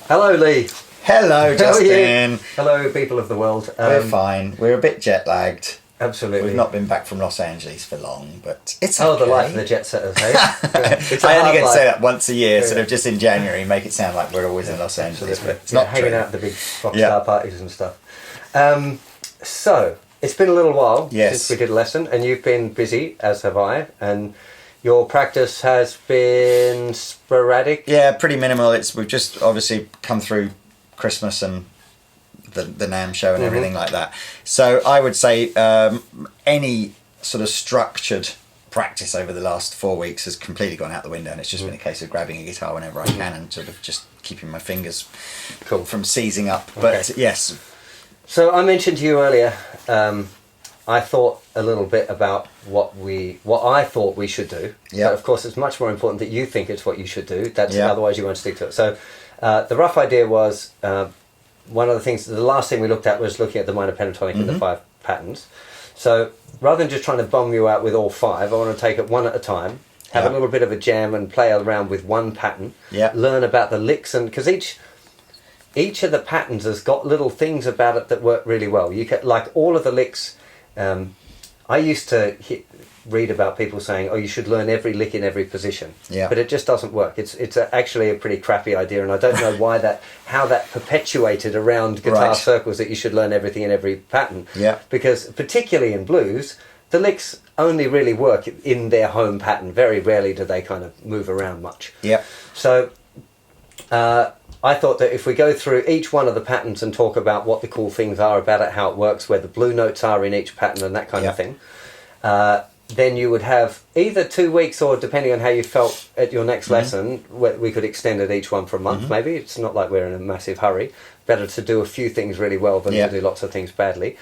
Hello, Lee. Hello, Justin. Hello, people of the world. We're fine. We're a bit jet lagged. Absolutely. We've not been back from Los Angeles for long, but it's okay. Oh, the life of the jet setters, hey? I only get to say that once a year, sort of just in January, make it sound like we're always in Los Angeles, but it's not hanging true. out at the big rock star parties and stuff. So, it's been a little while since we did a lesson, and you've been busy, as have I, and your practice has been sporadic? Yeah, pretty minimal. We've just obviously come through Christmas and the NAMM show and everything like that. So I would say any sort of structured practice over the last 4 weeks has completely gone out the window, and it's just been a case of grabbing a guitar whenever I can and sort of just keeping my fingers from seizing up. But yes. So I mentioned to you earlier, I thought a little bit about what I thought we should do. Yeah. But of course, it's much more important that you think it's what you should do. Otherwise you won't stick to it. So the rough idea was, one of the things, the last thing we looked at was looking at the minor pentatonic and the 5 patterns. So rather than just trying to bomb you out with all 5, I want to take it one at a time, have a little bit of a jam and play around with one pattern, learn about the licks, and because each of the patterns has got little things about it that work really well. You can, like all of the licks, I used to read about people saying, oh, you should learn every lick in every position. Yeah. But it just doesn't work. It's actually a pretty crappy idea, and I don't know how that perpetuated around guitar circles that you should learn everything in every pattern. Yeah. Because particularly in blues, the licks only really work in their home pattern. Very rarely do they kind of move around much. Yeah. So I thought that if we go through each one of the patterns and talk about what the cool things are about it, how it works, where the blue notes are in each pattern and that kind of thing, then you would have either 2 weeks, or depending on how you felt at your next lesson, we could extend it each one for a month maybe. It's not like we're in a massive hurry. Better to do a few things really well than to do lots of things badly.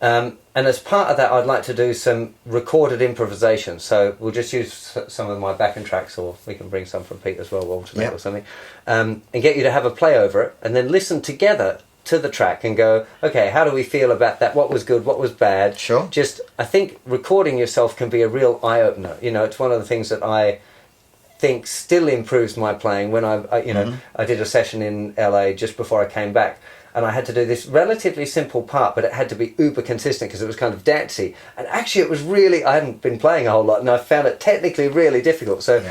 And as part of that, I'd like to do some recorded improvisation. So we'll just use some of my backing tracks, or we can bring some from Pete as well, alternate or something, and get you to have a play over it, and then listen together to the track and go, okay, how do we feel about that? What was good? What was bad? Sure. Just, I think recording yourself can be a real eye-opener. You know, it's one of the things that I think still improves my playing. When I did a session in LA just before I came back, and I had to do this relatively simple part, but it had to be uber consistent because it was kind of dancey. And actually it was really, I hadn't been playing a whole lot, and I found it technically really difficult. So,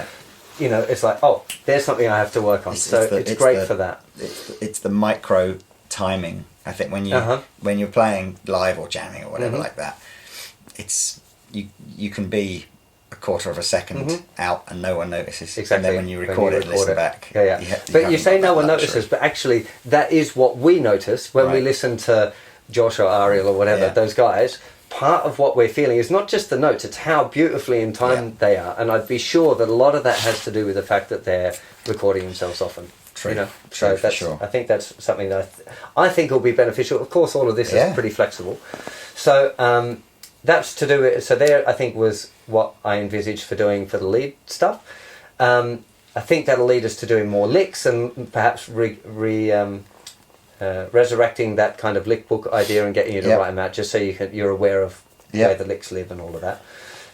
you know, it's like, oh, there's something I have to work on. It's great for that. It's the micro timing. I think when you're playing live or jamming or whatever like that, it's you can be a quarter of a second out and no one notices. Exactly. And then when you record it, listen back. But you say no one notices, but actually that is what we notice when we listen to Josh or Ariel or whatever, those guys. Part of what we're feeling is not just the notes, it's how beautifully in time they are. And I'd be sure that a lot of that has to do with the fact that they're recording themselves often. True. You know? True, so that's, sure. I think that's something that I think will be beneficial. Of course, all of this is pretty flexible. So that's to do with, so there I think was what I envisaged for doing for the lead stuff. I think that'll lead us to doing more licks and perhaps resurrecting that kind of lick book idea and getting you to write them out, just so you're aware of where the licks live and all of that.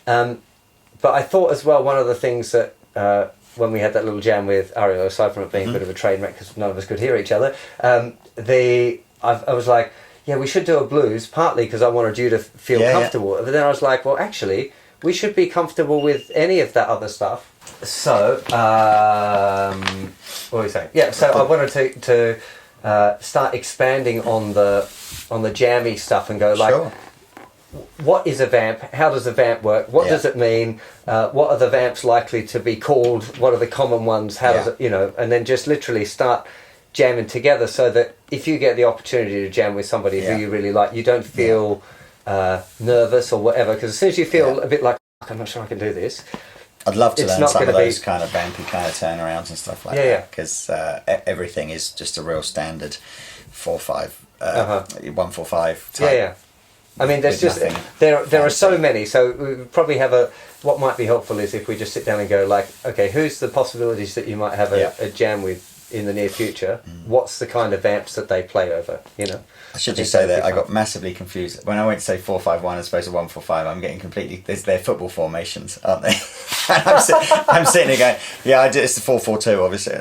But I thought as well, one of the things that when we had that little jam with Ariel, aside from it being a bit of a train wreck because none of us could hear each other, I was like, yeah, we should do a blues, partly because I wanted you to feel comfortable. But then I was like, well, actually, we should be comfortable with any of that other stuff. So, what were we saying? Yeah, so I wanted to start expanding on the jammy stuff and go like, what is a vamp? How does a vamp work? What does it mean? What are the vamps likely to be called? What are the common ones? How does it, and then just literally start jamming together, so that if you get the opportunity to jam with somebody who you really like, you don't feel nervous or whatever, because as soon as you feel a bit like, I'm not sure I can do this, I'd love to learn some of those kind of vampy kind of turnarounds and stuff like that, because everything is just a real standard 4/5 1/4/5 type. I mean, there's just there are so many. So we probably have what might be helpful is if we just sit down and go like, okay, who's the possibilities that you might have a jam with in the near future, what's the kind of amps that they play over, you know? I should just say that I got massively confused when I went to say 4-5-1 as opposed to 1-4-5. I'm getting completely. They're football formations, aren't they? And I'm sitting there going, yeah, it's the 4-4-2, obviously.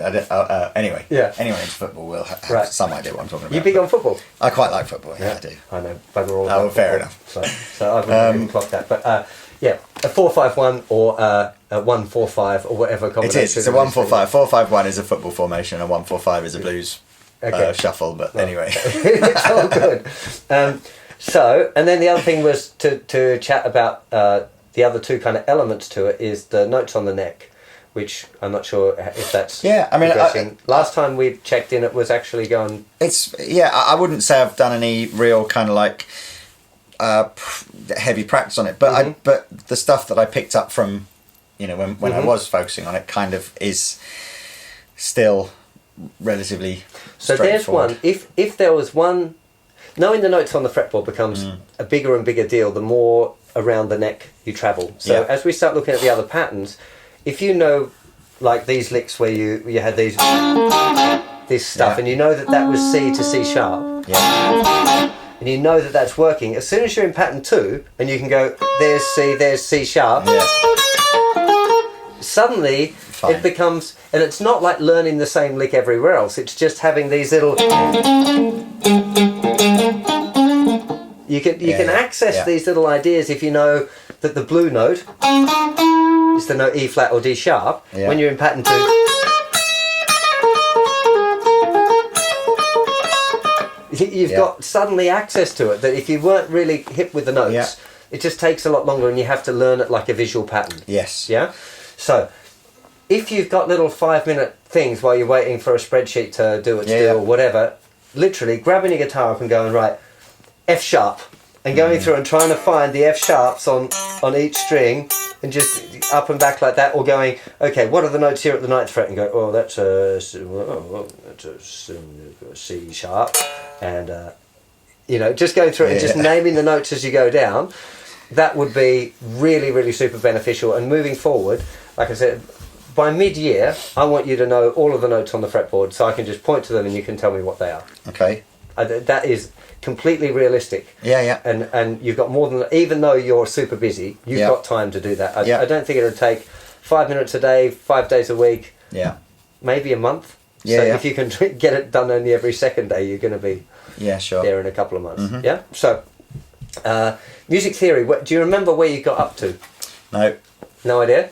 Anyway, anyone into football will have some idea what I'm talking about. You big on football? I quite like football. Yeah, I do. I know, but we're all. Oh, fair enough. So I wouldn't even clock that, but yeah, a 4-5-1 or a 1-4-5 or whatever combination. It is. It's a 1-4-5. 4-5-1 is a football formation, and 1-4-5 is a blues shuffle. But anyway, it's all good. So, and then the other thing was to chat about the other two kind of elements to it is the notes on the neck, which I'm not sure if that's progressing. Last time we checked in, it was actually going. I wouldn't say I've done any real kind of like heavy practice on it, but but the stuff that I picked up from, you know, when I was focusing on it, kind of is still relatively. So there's one. If there was one, knowing the notes on the fretboard becomes a bigger and bigger deal the more around the neck you travel. So as we start looking at the other patterns, if you know, like these licks where you had this stuff, and you know that was C to C sharp. And you know that that's working. As soon as you're in pattern 2 and you can go, there's C sharp, suddenly it becomes, and it's not like learning the same lick everywhere else, it's just having these little, you can access these little ideas if you know that the blue note is the note E flat or D sharp when you're in pattern 2. You've got suddenly access to it that if you weren't really hip with the notes, it just takes a lot longer and you have to learn it like a visual pattern. Yes. Yeah? So, if you've got little 5-minute things while you're waiting for a spreadsheet to do its do or whatever, literally grabbing your guitar up and going, right, F sharp, and going through and trying to find the F sharps on each string and just up and back like that, or going, okay, what are the notes here at the 9th fret, and go, oh, that's a C sharp, and you know, just going through it and just naming the notes as you go down. That would be really, really super beneficial. And moving forward, like I said, by mid-year, I want you to know all of the notes on the fretboard, so I can just point to them and you can tell me what they are. Okay. That is completely realistic. Yeah. And you've got more than, even though you're super busy, you've got time to do that. I don't think it'll take 5 minutes a day, 5 days a week. Yeah. Maybe a month. So if you can get it done only every second day, you're going to be there in a couple of months. Yeah. So, music theory. Do you remember where you got up to? No. No idea.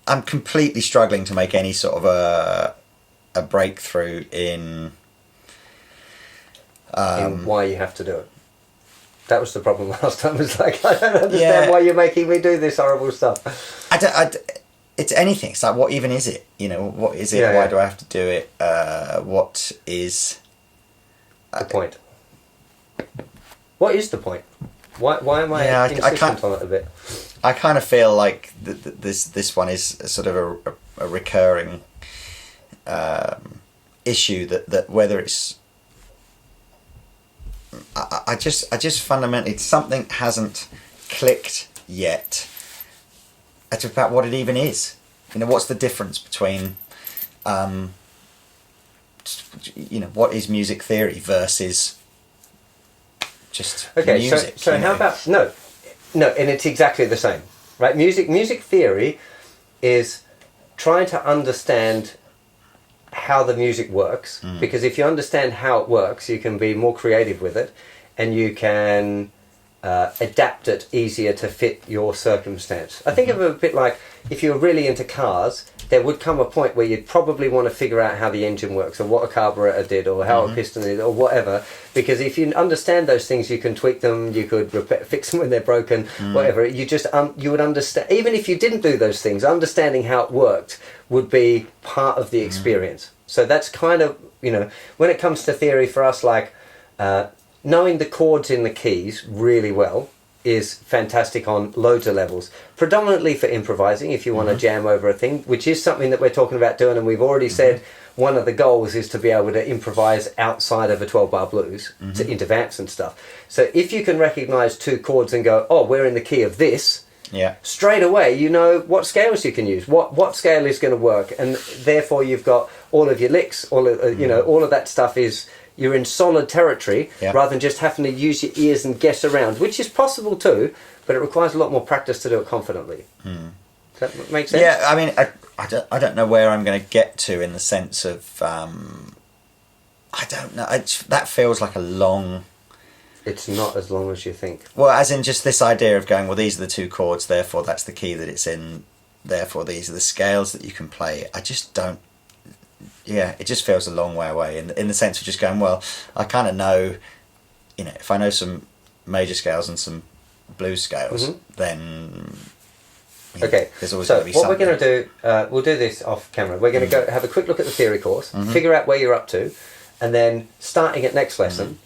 I'm completely struggling to make any sort of a breakthrough in why you have to do it. That was the problem last time. It's like, I don't understand why you're making me do this horrible stuff. It's anything. It's like, what even is it? You know, what is it? Why do I have to do it? What is the point? What is the point? Why am I insistent on it a bit? I kind of feel like this one is sort of a recurring issue that whether it's I just fundamentally something hasn't clicked yet. It's about what it even is. You know, what's the difference between you know, what is music theory versus just music. So how about no, and it's exactly the same, right? Music theory is trying to understand how the music works, because if you understand how it works, you can be more creative with it, and you can adapt it easier to fit your circumstance. I think of it a bit like if you're really into cars, there would come a point where you'd probably want to figure out how the engine works, or what a carburetor did, or how a piston did, or whatever, because if you understand those things, you can tweak them, you could fix them when they're broken, whatever. You just you would understand, even if you didn't do those things, understanding how it worked would be part of the experience. So that's kind of, you know, when it comes to theory for us, like knowing the chords in the keys really well is fantastic on loads of levels, predominantly for improvising if you want to jam over a thing, which is something that we're talking about doing, and we've already said one of the goals is to be able to improvise outside of a 12-bar blues into vamps and stuff. So if you can recognise 2 chords and go, oh, we're in the key of this, Yeah. straight away you know what scales you can use, what scale is going to work, and therefore you've got all of your licks, all of all of that stuff is, you're in solid territory, rather than just having to use your ears and guess around, which is possible too, but it requires a lot more practice to do it confidently. Does that make sense? Yeah, I mean, I don't know where I'm going to get to in the sense of I don't know. That feels like a long. It's not as long as you think. Well, as in just this idea of going, well, these are the two chords, therefore that's the key that it's in, therefore these are the scales that you can play. I just don't. Yeah, it just feels a long way away in the sense of just going, well, I kind of know, if I know some major scales and some blues scales, then okay. There's always so going to be what something. we're going to do, we'll do this off camera. We're going to go have a quick look at the theory course, figure out where you're up to, and then starting at next lesson,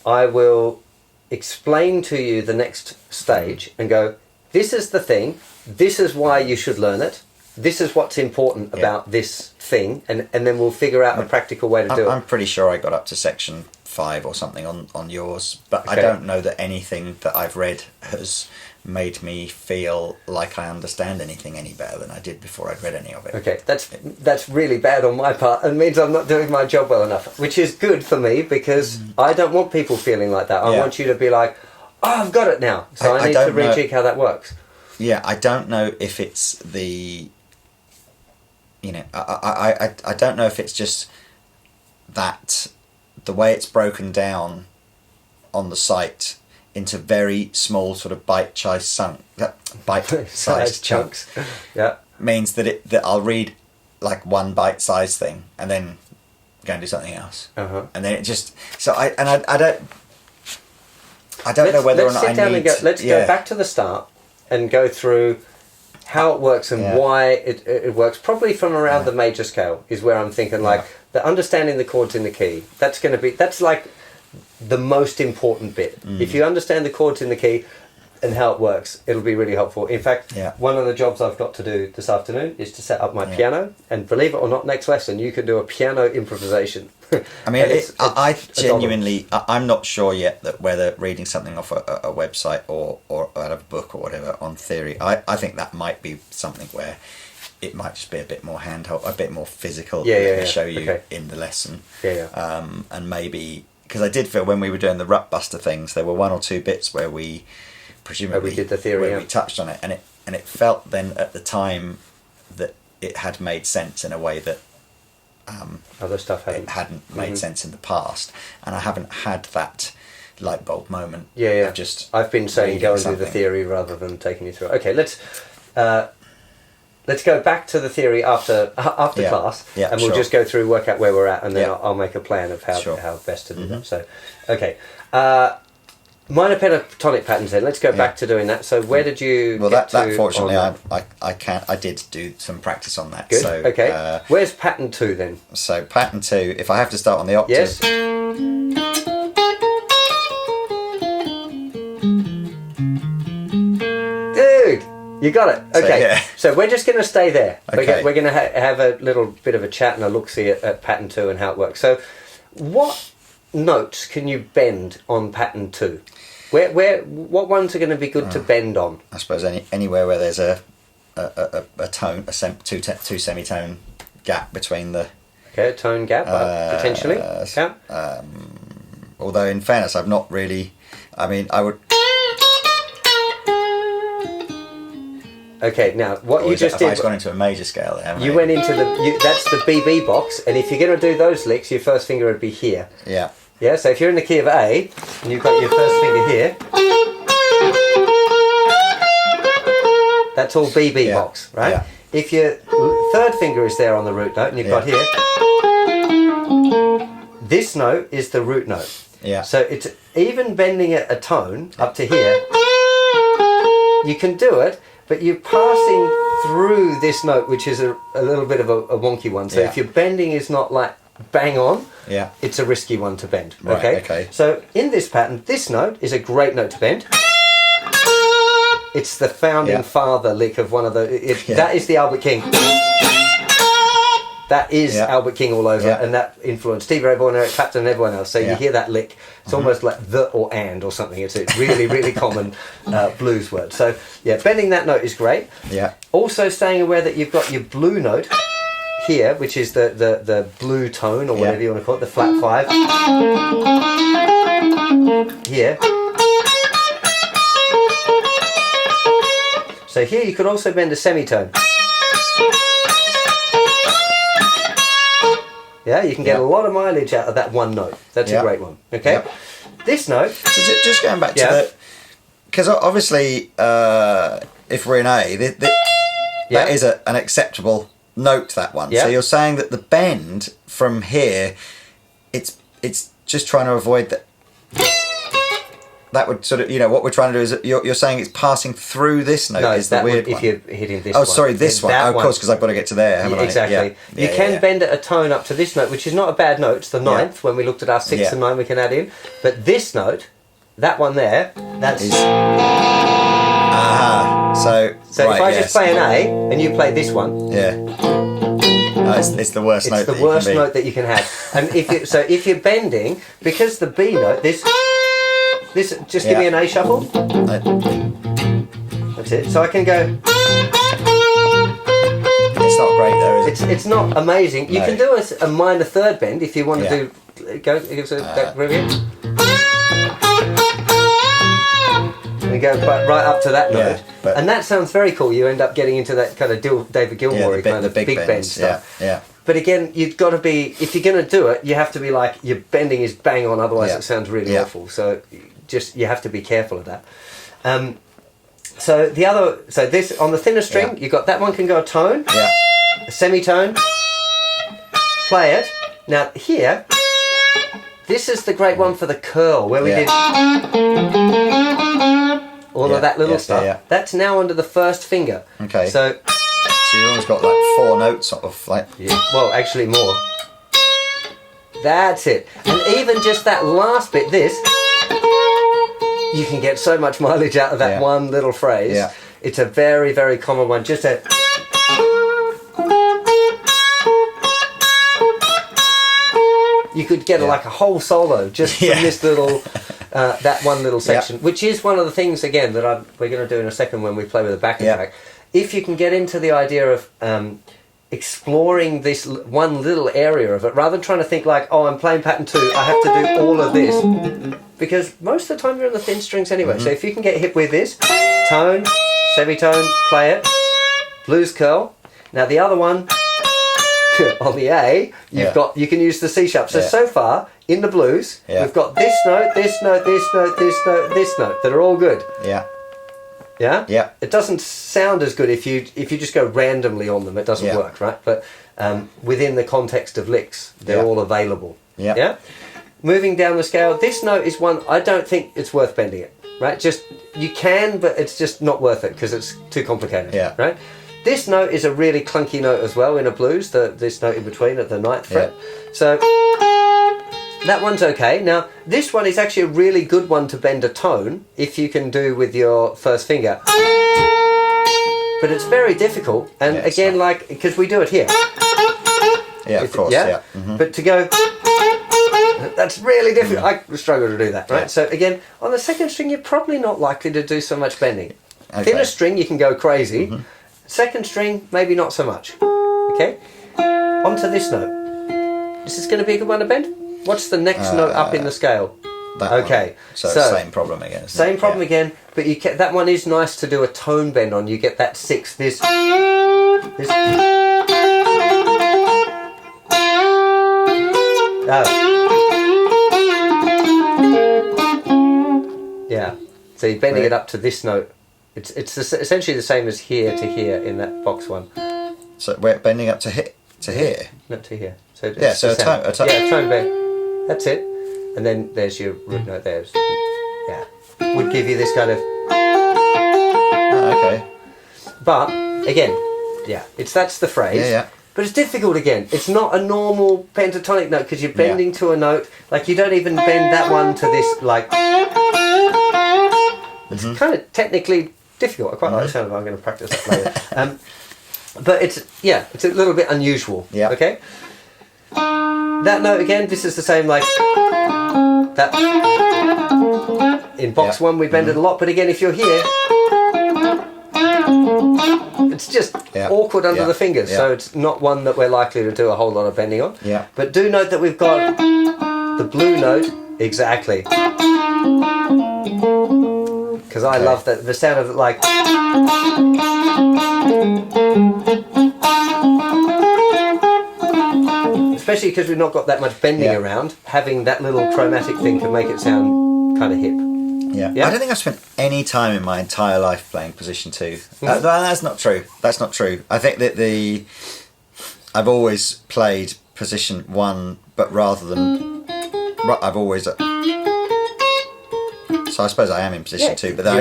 I will explain to you the next stage and go, this is the thing, this is why you should learn it, this is what's important about this thing, and then we'll figure out a practical way to do it. I'm pretty sure I got up to section 5 or something on yours, but I don't know that anything that I've read has made me feel like I understand anything any better than I did before I'd read any of it. Okay, that's really bad on my part, and means I'm not doing my job well enough, which is good for me, because I don't want people feeling like that. I want you to be like, oh, I've got it now, so I need to rejig how that works. Yeah, I don't know if it's the... I don't know if it's just that the way it's broken down on the site into very small sort of bite-sized chunks means that I'll read like one bite-sized thing and then go and do something else, and then it just I don't know whether or not I need. Let's go back to the start and go through how it works and why it works. Probably from around the major scale is where I'm thinking, like the understanding the chords in the key. That's like the most important bit. If you understand the chords in the key and how it works, it'll be really helpful. In fact, one of the jobs I've got to do this afternoon is to set up my piano, and believe it or not, next lesson you can do a piano improvisation. I mean, I genuinely, I'm not sure yet that whether reading something off a website or out of a book or whatever on theory, I think that might be something where it might just be a bit more handheld, a bit more physical to show you in the lesson. And maybe, because I did feel when we were doing the Rut Buster things, there were one or two bits where we presumably did the theory, where we touched on it, and it felt then at the time that it had made sense in a way that other stuff hadn't made sense in the past, and I haven't had that light bulb moment. I've been saying go and do the theory rather than taking you through. Okay, let's go back to the theory after class, and we'll just go through, work out where we're at, and then I'll make a plan of how best to do that. So, okay. Minor pentatonic patterns then. Let's go back to doing that. So where did you get to? That fortunately I did do some practice on that. Good. So, okay. Where's pattern 2 then? So pattern 2, if I have to start on the octave. Yes. Dude, you got it. Okay. So we're just going to stay there. Okay. We're going to have a little bit of a chat and a look-see at pattern 2 and how it works. So what notes can you bend on pattern 2? What ones are going to be good to bend on? I suppose anywhere where there's a tone, two semitone gap between the. Okay, a tone gap potentially. Although in fairness, I've not really. I mean, I would. Okay, now what you just did. I just gone into a major scale there. You went into that's the BB box, and if you're going to do those licks, your first finger would be here. Yeah. Yeah, so if you're in the key of A, and you've got your first finger here, that's all BB box, right? Yeah. If your third finger is there on the root note, and you've got here, this note is the root note. Yeah. So it's even bending it a tone up to here, you can do it, but you're passing through this note, which is a little bit of a wonky one. So if your bending is not like bang on, it's a risky one to bend. Right, okay. So in this pattern, this note is a great note to bend. It's the founding father lick of one of the. That is the Albert King. that is Albert King all over, Yeah. and that influenced Stevie Ray Vaughan, Eric Clapton, and everyone else. So you hear that lick, it's almost like the or and or something. It's a really, really common blues word. So yeah, bending that note is great. Yeah. Also staying aware that you've got your blue note here, which is the blue tone or whatever you want to call it, the flat 5. Here. So here you could also bend a semitone. Yeah, you can get a lot of mileage out of that one note. That's a great one. Okay, this note. So just going back to the, because obviously, if we're in A, that is an acceptable note. That one. So you're saying that the bend from here, it's just trying to avoid that. That would sort of, what we're trying to do is you're saying it's passing through this note. No, is the weird if one. you're hitting this Oh, one. sorry, this one. Oh, of course, because I've got to get to there, haven't I? Exactly. Yeah. You can bend it a tone up to this note, which is not a bad note. It's the ninth. When we looked at our 6 and 9, we can add in. But this note, that one there, that's... So if I just play an A and you play this one... Yeah. It's the worst note. It's the worst note that you can have. And if you're bending, because the B note, this just give me an A shuffle. That's it. So I can go. It's not great though, is it? It's not amazing. You can do a minor third bend if you want to do. Go. That brilliant. And go right up to that note, and that sounds very cool. You end up getting into that kind of David Gilmour kind of big bend stuff. Yeah. But again, you've got to be, if you're going to do it, you have to be like, your bending is bang on, otherwise it sounds really awful. So you have to be careful of that. So this, on the thinner string, you've got that one can go a tone, a semitone, play it. Now here, this is the great one for the curl, where we did all of that little stuff. That's now under the first finger. Okay. So you've always got like 4 notes sort of like... Well, actually more. That's it. And even just that last bit, this, you can get so much mileage out of that one little phrase. Yeah. It's a very, very common one. Just a... You could get like a whole solo just from this little... that one little section, which is one of the things, again, that we're going to do in a second when we play with a backing track. If you can get into the idea of exploring this one little area of it, rather than trying to think like, oh, I'm playing pattern 2, I have to do all of this. Because most of the time you're on the thin strings anyway. So if you can get hit with this, tone, semitone, play it, blues curl. Now the other one, on the A, you can use the C sharp. So far, in the blues, we've got this note, this note, this note, this note, this note, that are all good. Yeah. Yeah? Yeah. It doesn't sound as good if you just go randomly on them. It doesn't work, right? But within the context of licks, they're all available. Yeah. Yeah? Moving down the scale, this note is one, I don't think it's worth bending it, right? Just, you can, but it's just not worth it because it's too complicated, right? This note is a really clunky note as well in a blues, this note in between at the 9th fret. So that one's okay. Now, this one is actually a really good one to bend a tone, if you can do with your first finger. But it's very difficult, and again, like, because we do it here. Yeah, of course, But to go, that's really difficult. I struggle to do that, right? So again, on the second string, you're probably not likely to do so much bending. Thinner string, you can go crazy. Second string, maybe not so much. Okay? Onto this note. This is going to be a good one to bend. What's the next note up in the scale? That okay. One. So same problem again. Same problem again, but that one is nice to do a tone bend on. You get that 6, this. Yeah. So you're bending it up to this note. It's essentially the same as here to here in that box one. So we're bending up to here. Not to here. So so a tone. Yeah, a tone bend. That's it. And then there's your root note there. Yeah. Would give you this kind of... okay. But, again, that's the phrase. Yeah. But it's difficult again. It's not a normal pentatonic note because you're bending to a note. Like, you don't even bend that one to this, like... It's kind of technically difficult. I quite like the sound of it. I'm going to practice that later. But it's a little bit unusual. Yeah. Okay. That note again. This is the same like that. In box one, we bend it a lot, but again, if you're here, it's just awkward under the fingers. So it's not one that we're likely to do a whole lot of bending on. Yeah. But do note that we've got the blue note exactly. Because I love that the sound of it, like. Especially because we've not got that much bending around, having that little chromatic thing can make it sound kind of hip. Yeah. I don't think I've spent any time in my entire life playing position 2. That's not true. That's not true. I think that I've always played position 1, but rather than I've always. So I suppose I am in position 2, but then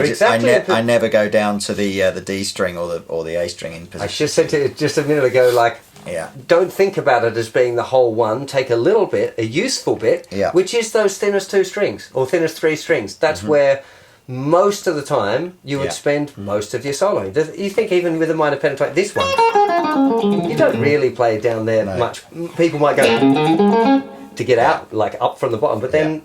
I never go down to the D string or the A string in position. I just said it just a minute ago, like, don't think about it as being the whole one. Take a little bit, a useful bit, which is those thinnest 2 strings or thinnest 3 strings. That's where most of the time you would spend most of your soloing. You think even with a minor pentatonic, this one, you don't really play down there much. People might go to get out, like up from the bottom, but then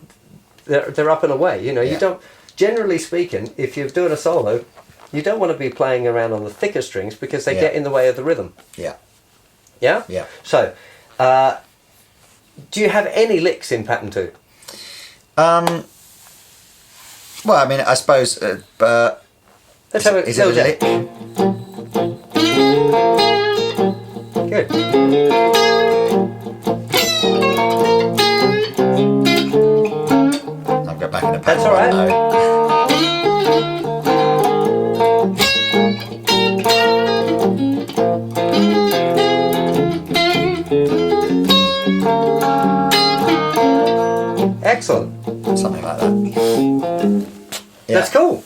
they're up and away. You know, you don't. Generally speaking, if you're doing a solo, you don't want to be playing around on the thicker strings because they get in the way of the rhythm. Yeah. Yeah? Yeah. So, do you have any licks in pattern 2? Well, I mean, I suppose. Let's have a little lick? Good. I'll go back in the pattern. That's all right. Excellent. Something like that. Yeah. That's cool.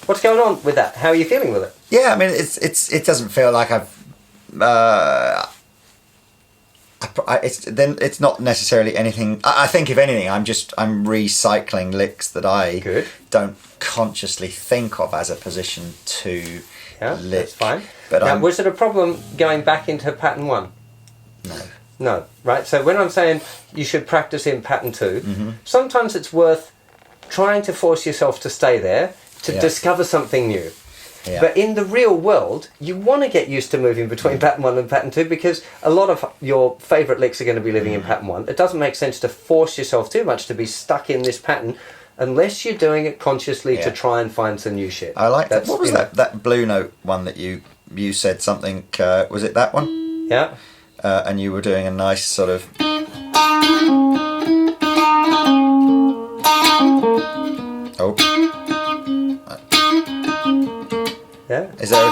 What's going on with that? How are you feeling with it? Yeah, I mean, it doesn't feel like I've. It's not necessarily anything. I think if anything, I'm recycling licks that I don't consciously think of as a position 2 lick. That's fine. But now, was it a problem going back into pattern 1? No, right? So when I'm saying you should practice in pattern 2, sometimes it's worth trying to force yourself to stay there to discover something new. Yeah. But in the real world, you want to get used to moving between pattern 1 and pattern 2 because a lot of your favourite licks are going to be living in pattern 1. It doesn't make sense to force yourself too much to be stuck in this pattern unless you're doing it consciously to try and find some new shit. I like that. What was that blue note one that you said something, was it that one? Yeah. And you were doing a nice sort of... Oh. Yeah. Is there a...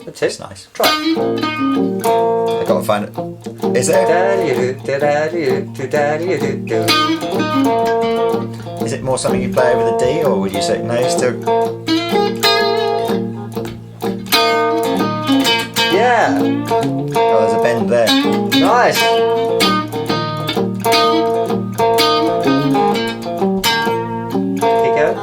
That's it. It's nice. Try it. I gotta find it. Is there... Is it more something you play over the D, or would you say... No, you still... Yeah. Oh, there's a bend there. Nice. Keep going.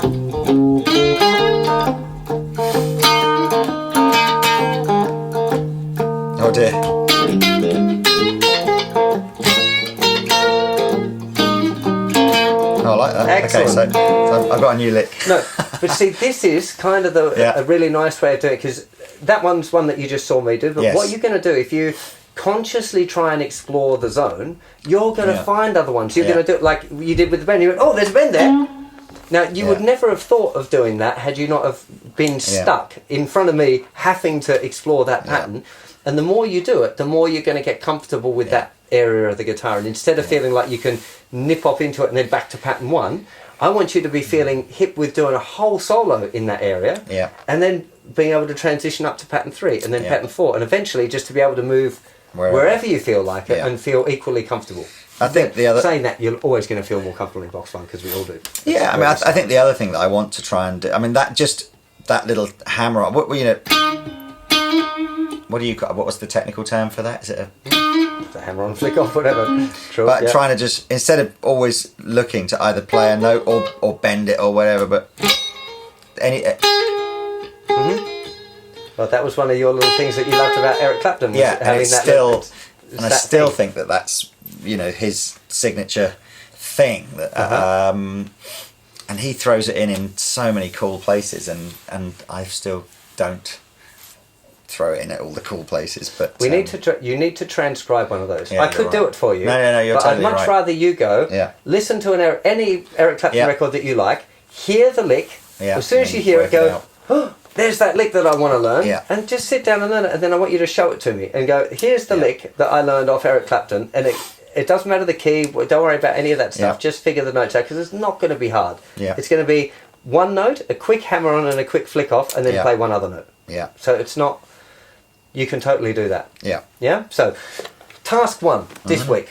Oh dear. Oh, I like that. Excellent. Okay, so I've got a new lick. No, but see, this is kind of a really nice way of doing it because that one's one that you just saw me do. But what you're going to do if you consciously try and explore the zone, you're going to find other ones. You're going to do it like you did with the bend. You went, oh, there's a bend there. Now, you would never have thought of doing that had you not have been stuck in front of me having to explore that pattern. And the more you do it, the more you're going to get comfortable with that area of the guitar. And instead of feeling like you can nip up into it and then back to pattern 1, I want you to be feeling hip with doing a whole solo in that area. Yeah. And then being able to transition up to pattern 3 and then pattern 4. And eventually just to be able to move wherever you feel like it and feel equally comfortable. I think the other... Saying that, you're always going to feel more comfortable in box 1 because we all do. Yeah, I mean, I think the other thing that I want to try and do... I mean, that little hammer on... What do you... What was the technical term for that? Is it the hammer on, flick off, whatever. Sure, but trying to just... Instead of always looking to either play a note or bend it or whatever, but... Well, that was one of your little things that you loved about Eric Clapton. Was Yeah, having and that still, that and I still thing. think that that's, you know, his signature thing. That, and he throws it in so many cool places, and I still don't throw it in at all the cool places. But We need to. You need to transcribe one of those. Yeah, I could you're do right. it for you. No, you're but totally I'd much right. rather you go. Yeah. Listen to any Eric Clapton Yeah. record that you like. Hear the lick. Yeah, As soon as and you hear work it, go. out. Oh, there's that lick that I want to learn. Yeah. And just sit down and learn it. And then I want you to show it to me and go. Here's the lick that I learned off Eric Clapton, and it doesn't matter the key. Don't worry about any of that stuff. Yeah. Just figure the notes out because it's not going to be hard. Yeah. It's going to be one note, a quick hammer on, and a quick flick off, and then Yeah. play one other note. Yeah, So it's not. You can totally do that. yeah, Yeah. So, task 1 this week: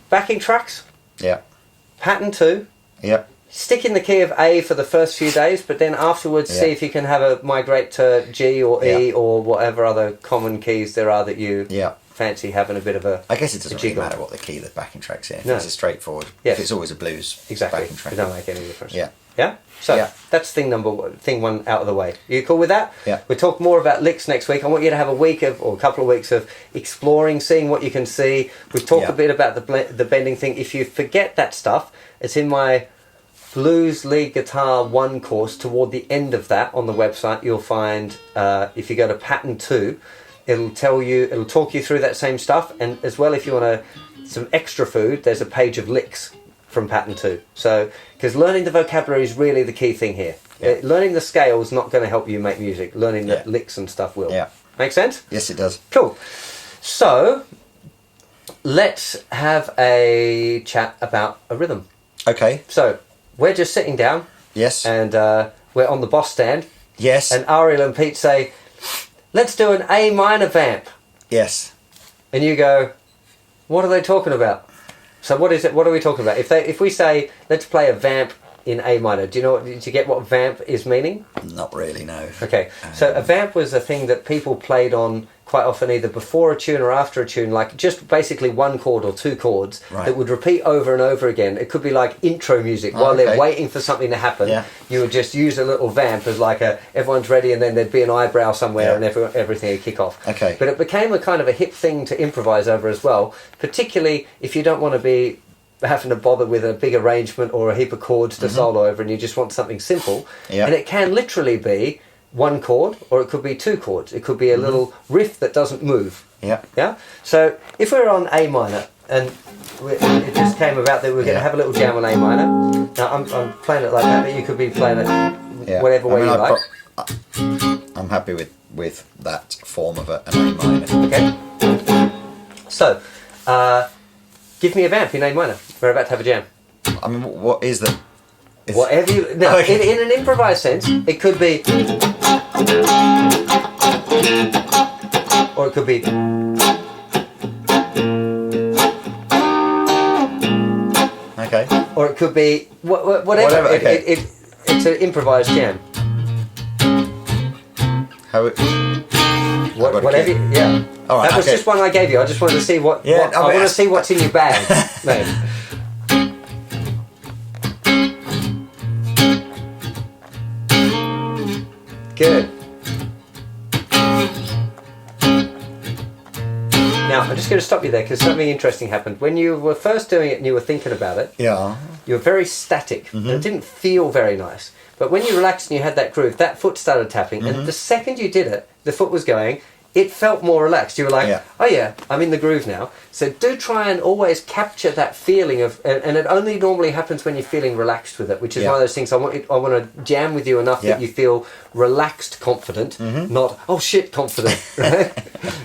backing tracks. yeah, Pattern 2. yeah, Stick in the key of A for the first few days, but then afterwards Yeah. see if you can have a migrate to G or E Yeah. or whatever other common keys there are that you yeah. fancy having a bit of a. I guess it doesn't a really jig on. matter what the key the backing track's in. If No. it's a straightforward, Yes. if it's always a blues Exactly. backing track. It don't make any difference. Yeah. Yeah. So Yeah. that's thing one out of the way. You cool with that? Yeah. We'll talk more about licks next week. I want you to have a week of or a couple of weeks of exploring, seeing what you can see. We've talked Yeah. a bit about the bending thing. If you forget that stuff, it's in my Blues Lead Guitar 1 course. Toward the end of that on the website, you'll find if you go to pattern 2, it'll talk you through that same stuff, and as well if you want some extra food, there's a page of licks from pattern 2. So because learning the vocabulary is really the key thing here. Yeah. Learning the scale is not going to help you make music. Learning the Yeah. licks and stuff will. Yeah. Make sense? Yes, it does. Cool. So let's have a chat about a rhythm. Okay. So we're just sitting down Yes. and we're on the boss stand, yes. and Ariel and Pete say, let's do an A minor vamp. yes. And you go, what are they talking about? So what is it? What are we talking about? If we say, let's play a vamp in A minor, do you get what vamp is meaning? Not really. No. Okay, so a vamp was a thing that people played on quite often either before a tune or after a tune, like just basically one chord or two chords Right. that would repeat over and over again. It could be like intro music while okay. they're waiting for something to happen. Yeah. You would just use a little vamp as like everyone's ready, and then there'd be an eyebrow somewhere, Yeah. and everything would kick off. Okay. But it became a kind of a hip thing to improvise over as well, particularly if you don't want to be having to bother with a big arrangement or a heap of chords to solo over, and you just want something simple. Yeah. And it can literally be one chord, or it could be two chords. It could be a little riff that doesn't move. Yeah. Yeah. So if we're on A minor, and it just came about that we were going to Yeah. have a little jam on A minor. Now I'm playing it like that, but you could be playing it Yeah. whatever way you like. I'm happy with that form of an A minor. Okay. So, give me a vamp in A minor. We're about to have a jam. I mean, what is the? Is, Whatever you... Now, Okay. in an improvised sense, it could be... Or it could be... Okay. Or it could be... Whatever. Whatever, okay. It's an improvised jam. How? I've got a Whatever... key. Yeah. All right, That was okay. just one I gave you. I just wanted to see what... Yeah, what- I I mean, want to see what's in your bag. mate. Good. Now, I'm just going to stop you there because something interesting happened. When you were first doing it and you were thinking about it, Yeah. you were very static and it didn't feel very nice. But when you relaxed and you had that groove, that foot started tapping, and the second you did it, the foot was going, it felt more relaxed. You were like, Yeah. oh yeah, I'm in the groove now. So do try and always capture that feeling of, and it only normally happens when you're feeling relaxed with it, which is Yeah. one of those things I want to jam with you enough Yeah. that you feel relaxed, confident, not, oh shit, confident. Right?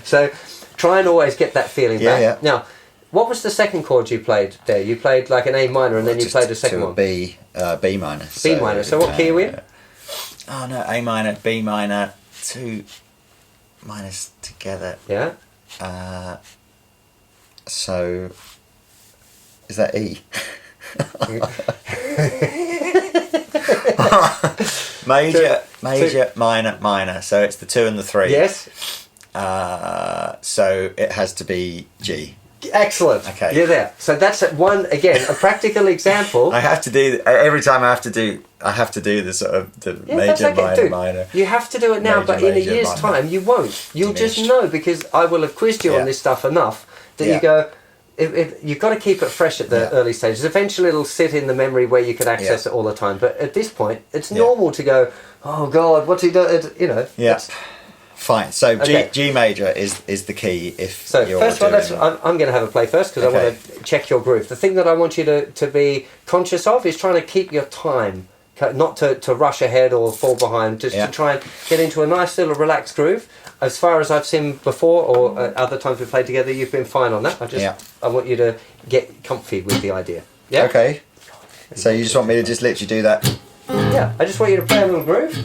So try and always get that feeling Yeah, back. yeah. Now, what was the second chord you played there? You played like an A minor and then you Just played a second to one. B minor. B minor. So what key are we in? Oh no, A minor, B minor, two minors together. Yeah. So is that E? Major, minor, minor. So it's the 2 and the 3. Yes. So it has to be G. Excellent. Okay. You're there. So that's one, again, a practical example. I have to do every time I have to do the sort of the major, minor, Dude, minor. You have to do it now, Major, but in a major, year's minor. time you won't. You'll Diminished. just know, because I will have quizzed you on Yeah. this stuff enough that Yeah. you go, you've got to keep it fresh at the Yeah. early stages. Eventually it'll sit in the memory where you can access Yeah. it all the time. But at this point, it's Yeah. normal to go, oh God, what's he doing? You know. Yeah. it's- Fine. So Okay. G major is the key if So you're first of all, doing. I'm going to have a play first, because I Okay. want to check your groove. The thing that I want you to be conscious of is trying to keep your time, not to rush ahead or fall behind, just Yeah. to try and get into a nice little relaxed groove. As far as I've seen before, or other times we've played together, you've been fine on that. I want you to get comfy with the idea. Yeah. Okay. So you just want me to just literally do that? Yeah. I just want you to play a little groove.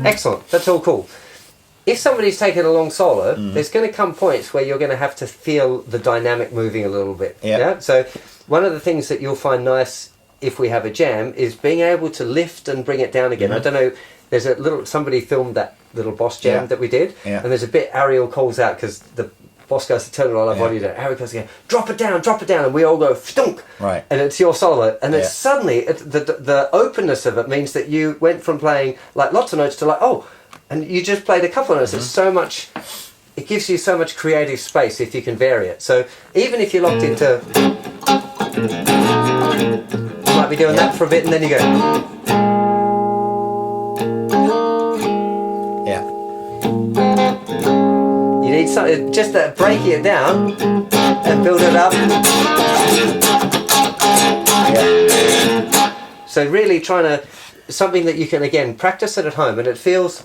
Excellent. That's all cool. If somebody's taking a long solo, there's going to come points where you're going to have to feel the dynamic moving a little bit. Yeah. So one of the things that you'll find nice if we have a jam is being able to lift and bring it down again. I don't know. There's a little, somebody filmed that little boss jam that we did, Yeah. and there's a bit Ariel calls out because the boss goes to turn it on our body down. Ariel goes again, drop it down, and we all go stunk. Right. And it's your solo, and then Yeah. suddenly the openness of it means that you went from playing like lots of notes to like, oh, and you just played a couple of notes. It's so much. It gives you so much creative space if you can vary it. So even if you're locked into, you might be doing that for a bit, and then you go. Yeah. You need something, just that breaking it down and build it up. Yeah. So really trying to, something that you can again practice it at home, and it feels,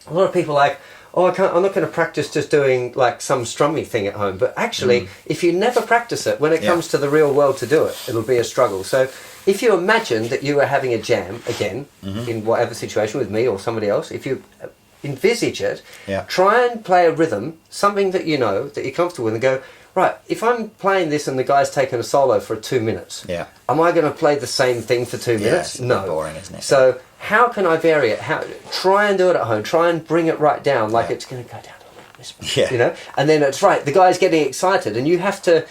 a lot of people like, oh, I'm not going to practice just doing like some strumming thing at home. But actually, if you never practice it, when it comes to the real world to do it, it'll be a struggle. So if you imagine that you are having a jam again, in whatever situation with me or somebody else, if you envisage it, try and play a rhythm, something that you know, that you're comfortable with, and go, right, if I'm playing this and the guy's taking a solo for 2 minutes, am I going to play the same thing for 2 minutes? It's a bit boring, isn't it? So how can I vary it? Try and do it at home. Try and bring it right down, like it's going to go down this way, you know? And then it's right, the guy's getting excited, and you have to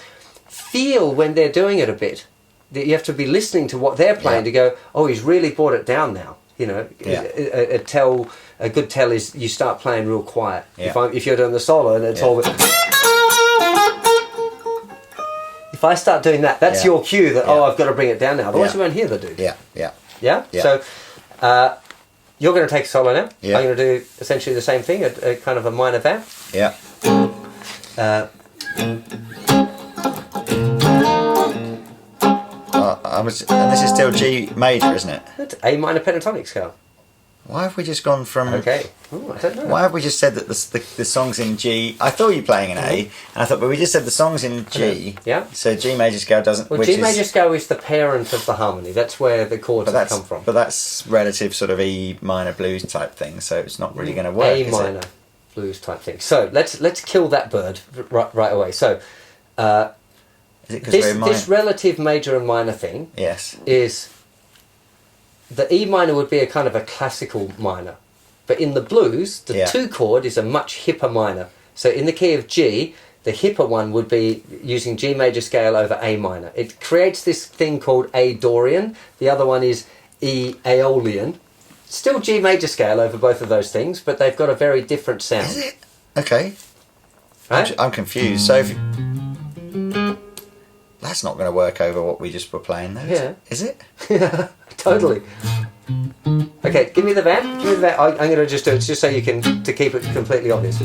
feel when they're doing it a bit. That you have to be listening to what they're playing to go, oh, he's really brought it down now. You know, a good tell is you start playing real quiet. If you're doing the solo and it's all. If I start doing that, that's your cue that I've got to bring it down now. Otherwise, you won't hear the dude. Yeah. So you're going to take a solo now. I'm going to do essentially the same thing, a kind of a minor vamp. And this is still G major, isn't it? It's A minor pentatonic scale. Why have we just gone from? Okay. Ooh, I don't know. Why have we just said that the song's in G? I thought you were playing an A, and I thought, but we just said the song's in G. Yeah. So G major scale doesn't. Well, G major scale is the parent of the harmony. That's where the chords have come from. But that's relative sort of E minor blues type thing, so it's not really going to work. A minor blues type thing. So let's kill that bird right away. So is it 'cause we're in minor? this relative major and minor thing is the E minor would be a kind of a classical minor, but in the blues the 2 chord is a much hipper minor. So in the key of G, the hipper one would be using G major scale over A minor. It creates this thing called A Dorian. The other one is E Aeolian. Still G major scale over both of those things, but they've got a very different sound. Is it? Okay. Right? I'm confused. So if that's not going to work over what we just were playing, though. Yeah. Is it? Yeah, totally. Okay, give me the vamp. Give me the vamp. I'm going to just do it just so you can, to keep it completely obvious.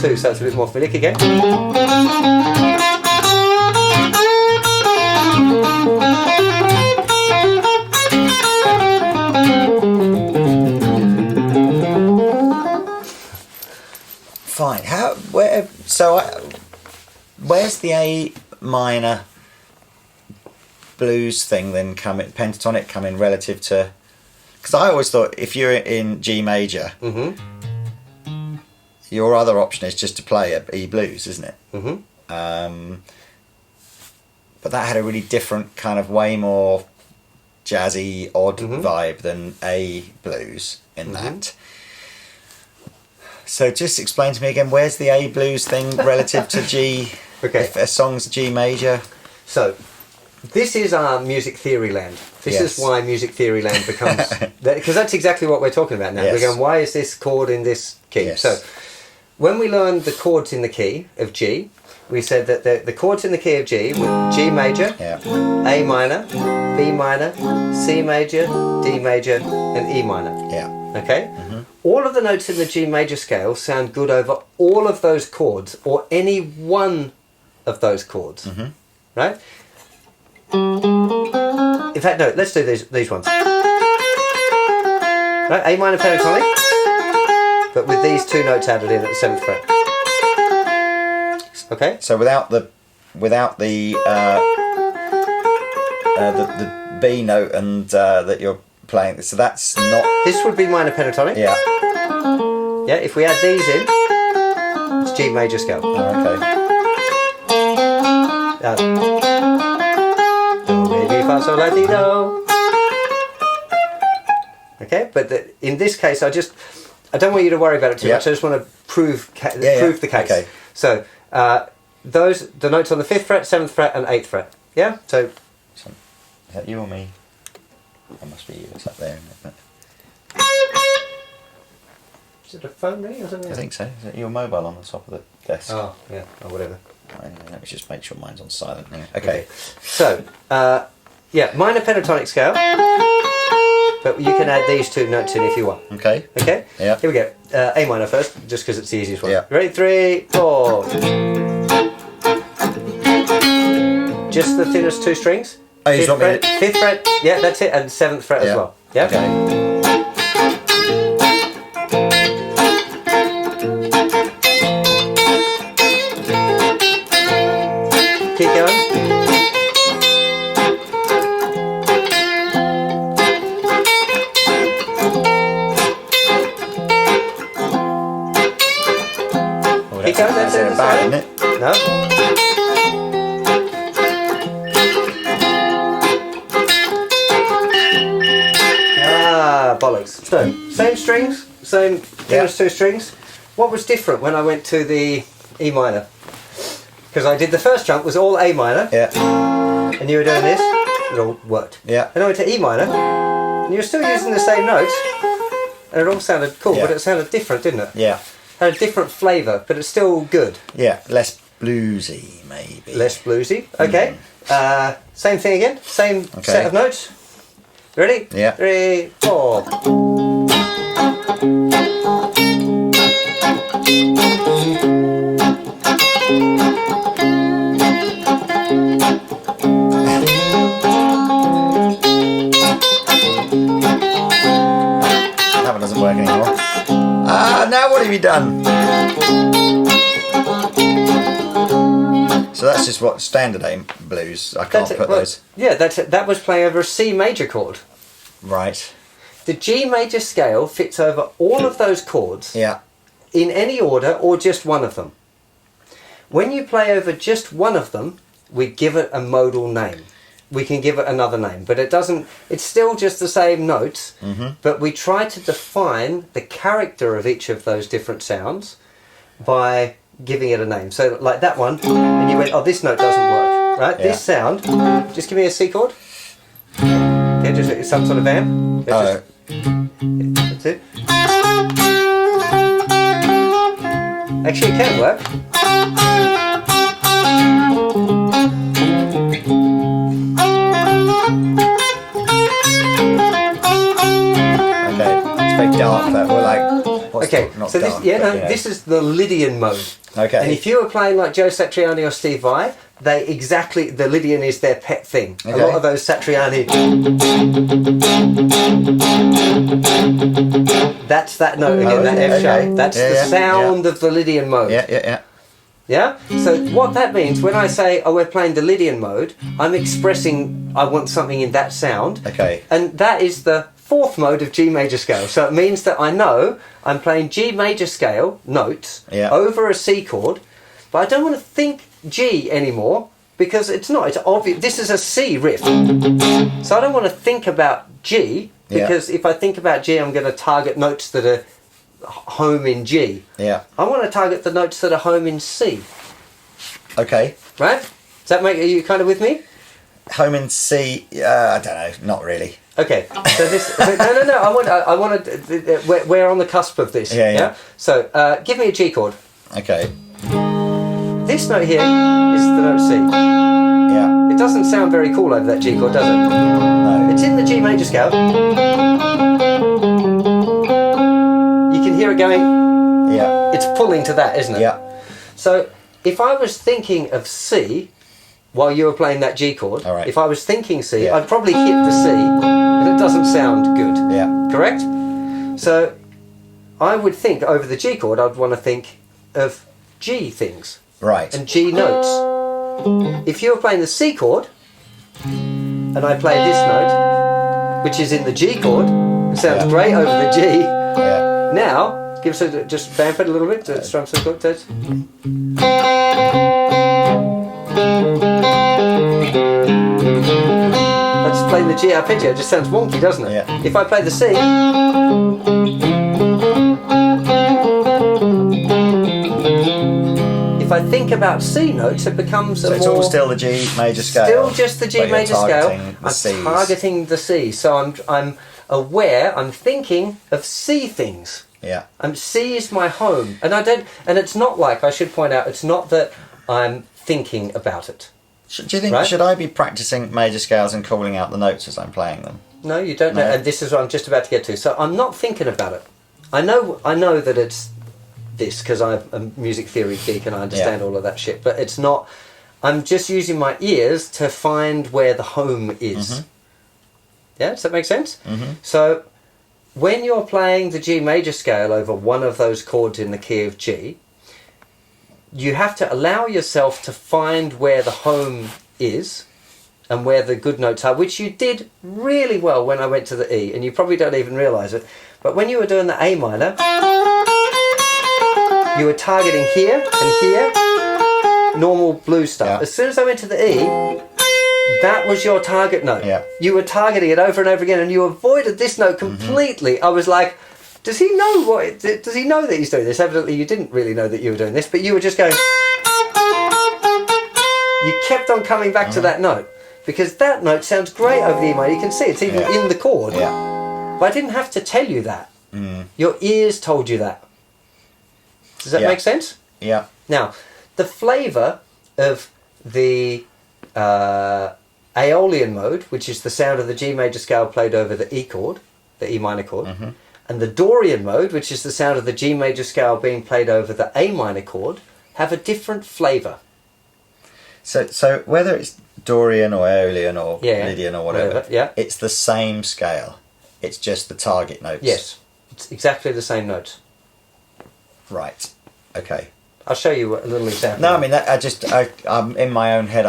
2, so it's a bit more familiar again. Fine. Where's the A minor blues thing then pentatonic come in relative to? Because I always thought if you're in G major, your other option is just to play a E blues, isn't it? But that had a really different kind of way more jazzy, odd vibe than A blues in that. So just explain to me again, where's the A blues thing relative to G? Okay. If a song's G major. So, this is our music theory land. This is why music theory land becomes... Because that's exactly what we're talking about now. Yes. We're going, why is this chord in this key? Yes. So, when we learned the chords in the key of G, we said that the chords in the key of G were G major, A minor, B minor, C major, D major, and E minor. Yeah. Okay? All of the notes in the G major scale sound good over all of those chords, or any one of those chords. Right? In fact, no, let's do these ones. Right? A minor pentatonic, but with these 2 notes added in at the 7th fret. Okay? So without the B note and that you're playing, so that's not. This would be minor pentatonic. Yeah. Yeah. If we add these in, it's G major scale. Oh, okay. Do, re, mi, fa, sol, la, ti, do. Okay, but in this case, I don't want you to worry about it too much. I just want to prove the case. Okay. So the notes on the 5th fret, 7th fret, and 8th fret. Yeah. So Is that you or me? That must be you. It's up there, isn't it? is it a phone ring or something? I think so. Is that your mobile on the top of the desk? Oh yeah, or whatever. Anyway, let me just make sure mine's on silent. Okay. So minor pentatonic scale. But you can add these 2 notes in if you want. Okay. Okay? Yeah. Here we go. A minor first, just because it's the easiest one. Yeah. Ready? 3, 4. Just the thinnest 2 strings. Oh, you want me to... 5th fret, yeah, that's it, and 7th fret as well. Yeah? Okay. Keep going. Keep going, that's it. Bad, isn't it? No? Bollocks. So, same strings, same thinnest 2 strings. What was different when I went to the E minor? Because I did the first jump was all A minor. Yeah. And you were doing this, it all worked. Yeah. And I went to E minor, and you were still using the same notes, and it all sounded cool, but it sounded different, didn't it? Yeah. Had a different flavour, but it's still good. Yeah. Less bluesy, maybe. Less bluesy. Okay. Same thing again. Same set of notes. Ready? Yeah. 3, 4. That one doesn't work anymore. Now what have you done? So that's just what standard aim blues. I can't put those. Yeah, that's it. That was playing over a C major chord. Right. The G major scale fits over all of those chords. Yeah. In any order or just one of them. When you play over just one of them, we give it a modal name. We can give it another name, but it doesn't. It's still just the same notes, but we try to define the character of each of those different sounds by giving it a name. So, like that one, and you went, "Oh, this note doesn't work." Right? Yeah. This sound. Just give me a C chord. Okay, just some sort of amp. That's it. Actually, it can work. Okay, it's very dark, but we're like... Okay, so this, this is the Lydian mode. Okay. And if you were playing like Joe Satriani or Steve Vai, the Lydian is their pet thing. Okay. A lot of those Satriani, that's that note again, that F sharp. That's the sound of the Lydian mode. Yeah? So what that means, when I say, we're playing the Lydian mode, I'm expressing I want something in that sound. Okay. And that is the fourth mode of G major scale. So it means that I know I'm playing G major scale notes over a C chord, but I don't want to think G anymore because it's obvious. This is a C riff. So I don't want to think about G because if I think about G, I'm going to target notes that are home in G. Yeah. I want to target the notes that are home in C. Okay. Right? Does that are you kind of with me? Home in C, I don't know, not really. Okay. So this no. I want to. We're on the cusp of this. Yeah. So give me a G chord. Okay. This note here is the note C. Yeah. It doesn't sound very cool over that G chord, does it? No. It's in the G major scale. You can hear it going. Yeah. It's pulling to that, isn't it? Yeah. So if I was thinking of C while you were playing that G chord, if I was thinking C, I'd probably hit the C, and it doesn't sound good. Yeah. Correct? So I would think over the G chord, I'd want to think of G things. Right. And G notes. If you were playing the C chord, and I play this note, which is in the G chord, it sounds great over the G. Yeah. Now, give us just vamp it a little bit, strum some chord tones. That's playing the G arpeggio, it just sounds wonky, doesn't it? Yeah. If I play the C, if I think about C notes, it becomes so it's all still the G major scale. Still just the G major scale. I'm targeting the C. So I'm aware, I'm thinking of C things. Yeah. C is my home. And it's not like, I should point out, it's not that I'm thinking about it. Do you think, should I be practicing major scales and calling out the notes as I'm playing them? No, you don't know. And this is what I'm just about to get to. So I'm not thinking about it. I know that it's this because I'm a music theory geek and I understand all of that shit. But it's not. I'm just using my ears to find where the home is. Mm-hmm. Yeah, does that make sense? Mm-hmm. So when you're playing the G major scale over one of those chords in the key of G, you have to allow yourself to find where the home is and where the good notes are, which you did really well when I went to the E, and you probably don't even realise it. But when you were doing the A minor, you were targeting here and here, normal blues stuff. Yeah. As soon as I went to the E, that was your target note. Yeah. You were targeting it over and over again, and you avoided this note completely. Mm-hmm. I was like, does he know does he know that he's doing this? Evidently you didn't really know that you were doing this, but you were just going, you kept on coming back to that note, because that note sounds great over the E minor. You can see it's even in the chord. Yeah. But I didn't have to tell you that. Your ears told you that. Does that make sense? Yeah. Now, the flavour of the Aeolian mode, which is the sound of the G major scale played over the E chord, the E minor chord, and the Dorian mode, which is the sound of the G major scale being played over the A minor chord, have a different flavour. So whether it's Dorian or Aeolian or Lydian or whatever, it's the same scale. It's just the target notes. Yes, it's exactly the same notes. Right. Okay. I'll show you a little example. No, I mean, I'm in my own head.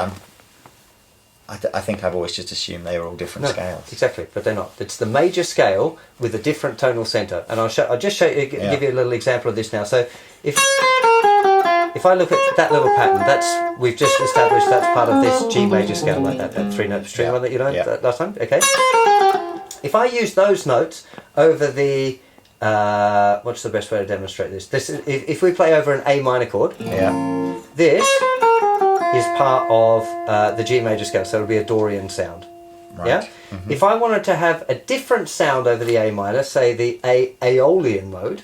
I think I've always just assumed they were all different scales. Exactly, but they're not. It's the major scale with a different tonal centre, and I'll just show you, give you a little example of this now. So if I look at that little pattern, we've just established that's part of this G major scale, like that 3-note string one that you learned last time. Okay. If I use those notes over the what's the best way to demonstrate this? If we play over an A minor chord, this is part of the G major scale, so it'll be a Dorian sound. Right. Yeah. Mm-hmm. If I wanted to have a different sound over the A minor, say the Aeolian mode,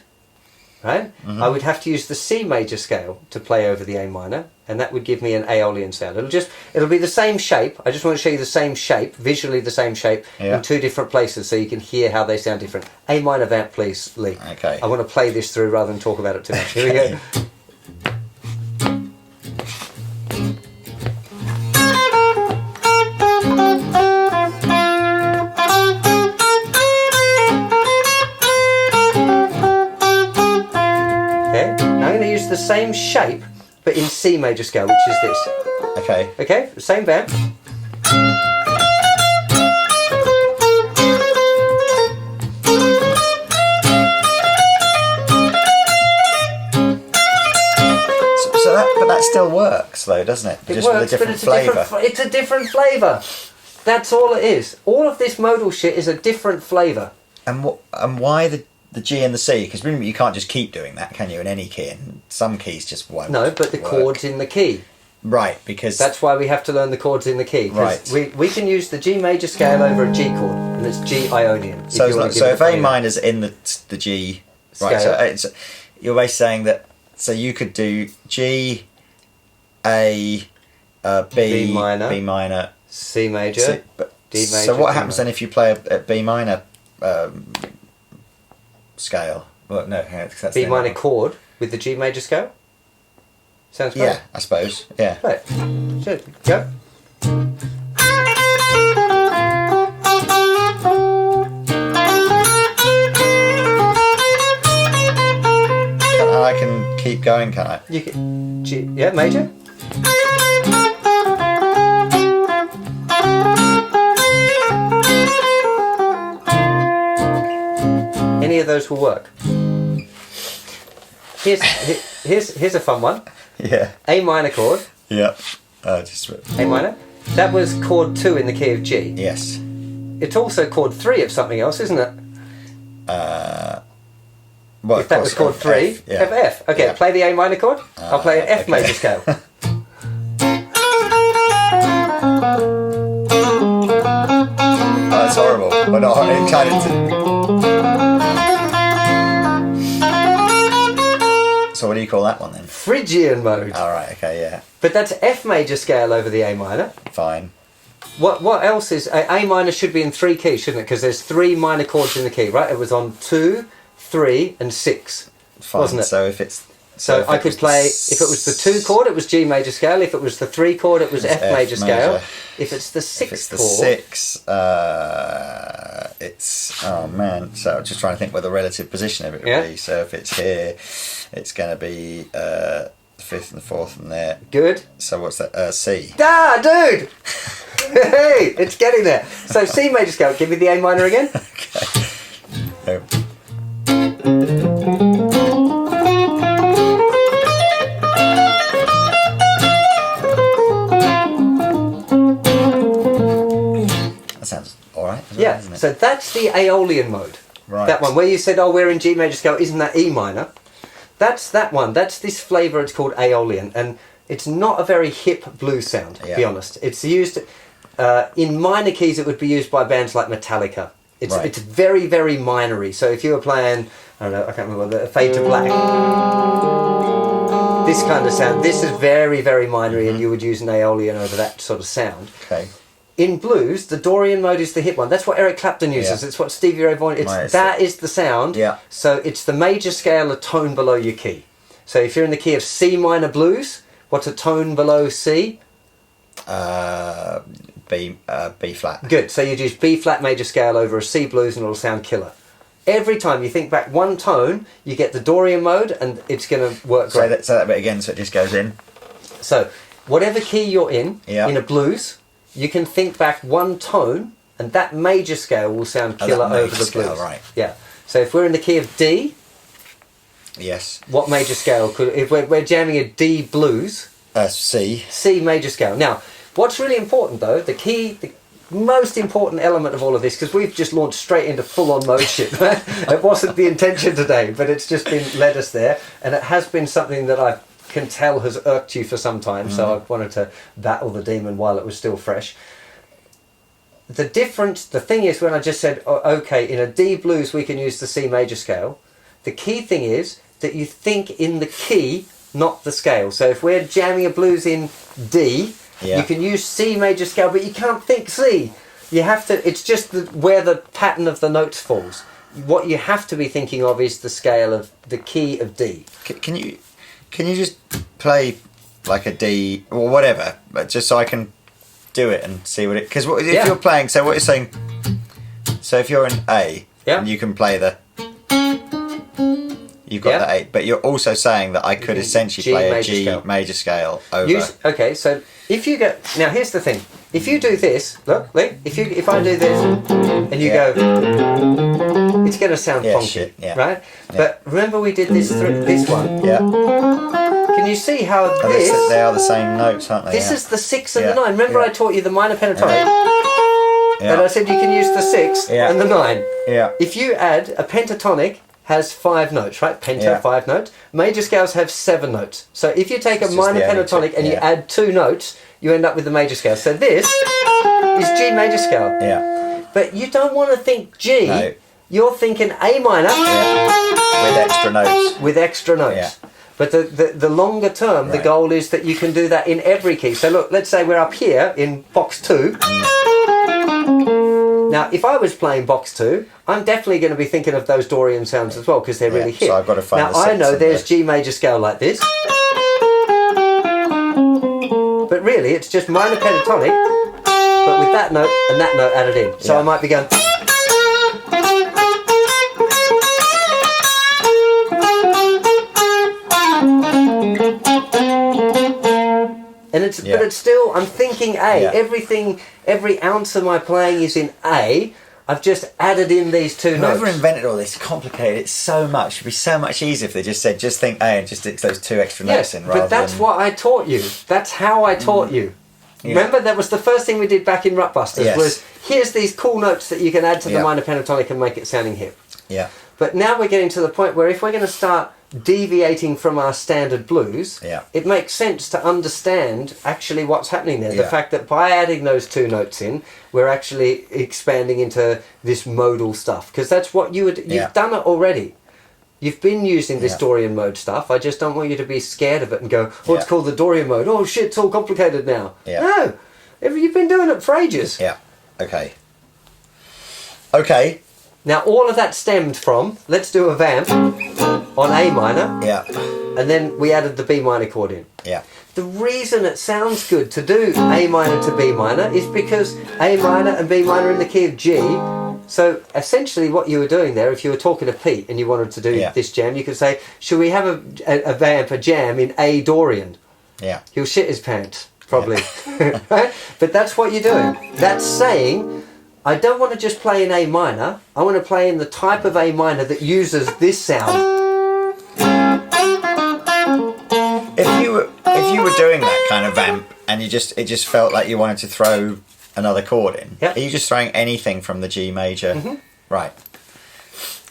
right? Mm-hmm. I would have to use the C major scale to play over the A minor, and that would give me an Aeolian sound. It'll be the same shape. I just want to show you the same shape, visually the same shape, in two different places, so you can hear how they sound different. A minor vamp, please, Lee. Okay. I want to play this through rather than talk about it too much. Here we go. same shape, but in C major scale, which is this. Okay. Okay, same band. But that still works, though, doesn't it? It Just works, with a different but flavour. it's a different flavour. That's all it is. All of this modal shit is a different flavour. And why the G and the C? Because remember, you can't just keep doing that, can you? In any key, and some keys just won't. No, but the work. chord's in the key. Right, because That's why we have to learn the chords in the key. Right. We can use the G major scale over a G chord, and it's G Ionian. so if A minor's in the G, right? So you're basically saying that. So you could do G, A, B minor, C major, C, but, D major. So what D happens minor. then if you play a B minor scale? Well, no, that's B minor chord with the G major scale? Sounds great. Yeah, I suppose. Yeah. Right. Sure. Go. I can keep going, can I? You can, G, yeah, major. Any of those will work. Here's a fun one. Yeah. A minor chord. Yeah. Just A minor. That was chord 2 in the key of G. yes. It's also chord 3 of something else, isn't it? Well, If that was chord 3, F, yeah. of F. Okay, Yeah. play the A minor chord. I'll play an F okay. major scale. Oh, that's horrible. But no, it kind of. So what do you call that one then? Phrygian mode. All right. Okay. Yeah. But that's F major scale over the A minor. Fine. What else is A minor should be in 3 keys, shouldn't it? Because there's 3 minor chords in the key, right? It was on 2, 3, and 6, Fine. wasn't it? So if it's So I could play, if it was the 2 chord, it was G major scale. If it was the 3 chord, it was F major scale. If it's the 6 if it's the chord, 6, it's oh man. So I'm just trying to think where the relative position of it would be. So if it's here, it's going to be the 5th and the 4th and there. good. So what's that? C. Ah, dude! Hey, it's getting there. So C major scale. Give me the A minor again. Okay. That sounds all right. Yeah. Isn't it? So that's the Aeolian mode. Right. That one where you said, "Oh, we're in G major scale." Isn't that E minor? That's that one. That's this flavour. It's called Aeolian, and it's not a very hip blues sound. To be Yeah. honest, it's used in minor keys. It would be used by bands like Metallica. It's very very minory. So if you were playing, I don't know, I can't remember the Fade to Black. This kind of sound. This is very very minory, and you would use an Aeolian over that sort of sound. Okay. In blues, the Dorian mode is the hit one. That's what Eric Clapton uses. Yeah. It's what Stevie Ray Vaughan. That is the sound. Yeah. So it's the major scale a tone below your key. So if you're in the key of C minor blues, what's a tone below C? B flat. Good. So you'd use B flat major scale over a C blues, and it'll sound killer. Every time you think back one tone, you get the Dorian mode, and it's going to work great. Say that bit again, so it just goes in. So whatever key you're in a blues, you can think back one tone, and that major scale will sound killer over the scale, blues. right. Yeah. So if we're in the key of D, Yes. what major scale could, if we're jamming a D blues, C. C major scale. Now, what's really important though, the most important element of all of this, because we've just launched straight into full-on mode shit, right? It wasn't the intention today, but it's just led us there, and it has been something that I can tell has irked you for some time, so I wanted to battle the demon while it was still fresh. The thing is, when I just said, oh, okay, in a D blues we can use the C major scale, the key thing is that you think in the key, not the scale. So if we're jamming a blues in D, you can use C major scale, but you can't think C. You have to, it's just where the pattern of the notes falls. What you have to be thinking of is the scale of the key of D. Can you just play like a D or whatever, but just so I can do it and see what it... Because if you're playing... So what you're saying... So if you're in A, and you can play the... You've got that 8, but you're also saying that I could essentially play a G major scale over. Okay, so if you go now, here's the thing: if you do this, look, if I do this, and you go, it's going to sound funky, right? Yeah. But remember, we did this one. Yeah. Can you see how they are the same notes, aren't they? This is the 6 and the 9. Remember, I taught you the minor pentatonic. And I said you can use the 6 and the 9. Yeah. If you add a pentatonic, has 5 notes, right? Penta, 5 notes. Major scales have 7 notes. So if you take a minor pentatonic and you add 2 notes, you end up with the major scale. So this is G major scale. Yeah. But you don't want to think G. No. You're thinking A minor. With extra notes. With extra notes. Yeah. But the longer term, the goal is that you can do that in every key. So look, let's say we're up here in box 2. Now, if I was playing box 2, I'm definitely going to be thinking of those Dorian sounds as well, because they're really hit. So I've got to find now, I know there's G major scale like this. But really, it's just minor pentatonic, but with that note and that note added in. So I might be going... And but it's still, I'm thinking A. Yeah. Every ounce of my playing is in A. I've just added in these 2 notes. Whoever invented all this, complicated it so much. It'd be so much easier if they just said, just think A and just stick those 2 extra notes in. But that's what I taught you. That's how I taught you. Yeah. Remember, that was the first thing we did back in Rutbusters, was here's these cool notes that you can add to the minor pentatonic and make it sounding hip. Yeah. But now we're getting to the point where if we're going to start deviating from our standard blues, it makes sense to understand actually what's happening there. The fact that by adding those 2 notes in, we're actually expanding into this modal stuff. Because that's what you've done it already. You've been using this Dorian mode stuff. I just don't want you to be scared of it and go, oh, it's called the Dorian mode. Oh, shit, it's all complicated now. Yeah. No. You've been doing it for ages. Yeah. Okay. Okay. Now, all of that stemmed from, let's do a vamp on A minor. Yeah. And then we added the B minor chord in. Yeah. The reason it sounds good to do A minor to B minor is because A minor and B minor are in the key of G. So essentially what you were doing there, if you were talking to Pete and you wanted to do this jam, you could say, should we have a jam in A Dorian? Yeah. He'll shit his pants, probably. Right? But that's what you're doing. That's saying, I don't want to just play in A minor, I want to play in the type of A minor that uses this sound. If you were doing that kind of vamp and it just felt like you wanted to throw another chord in, are you just throwing anything from the G major? Mm-hmm. Right.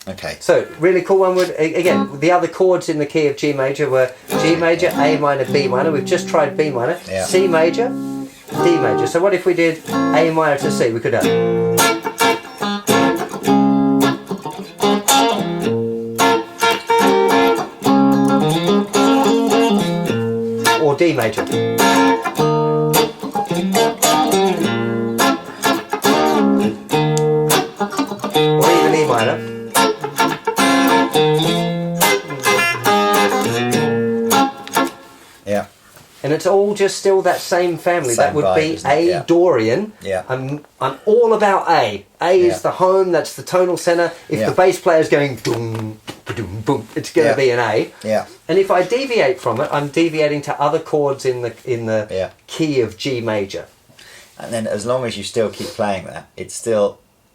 Okay. So, really cool one would, again, the other chords in the key of G major were G major, A minor, B minor. We've just tried B minor. Yeah. C major, D major. So what if we did A minor to C? We could have... or D major. Or even E minor. Yeah. And it's all just still that same family. That would be A Dorian. Yeah. I'm all about A. A is the home, that's the tonal centre. If the bass player's going boom, boom, boom, it's going to be an A. Yeah. And if I deviate from it, I'm deviating to other chords in the key of G major. And then as long as you still keep playing that, it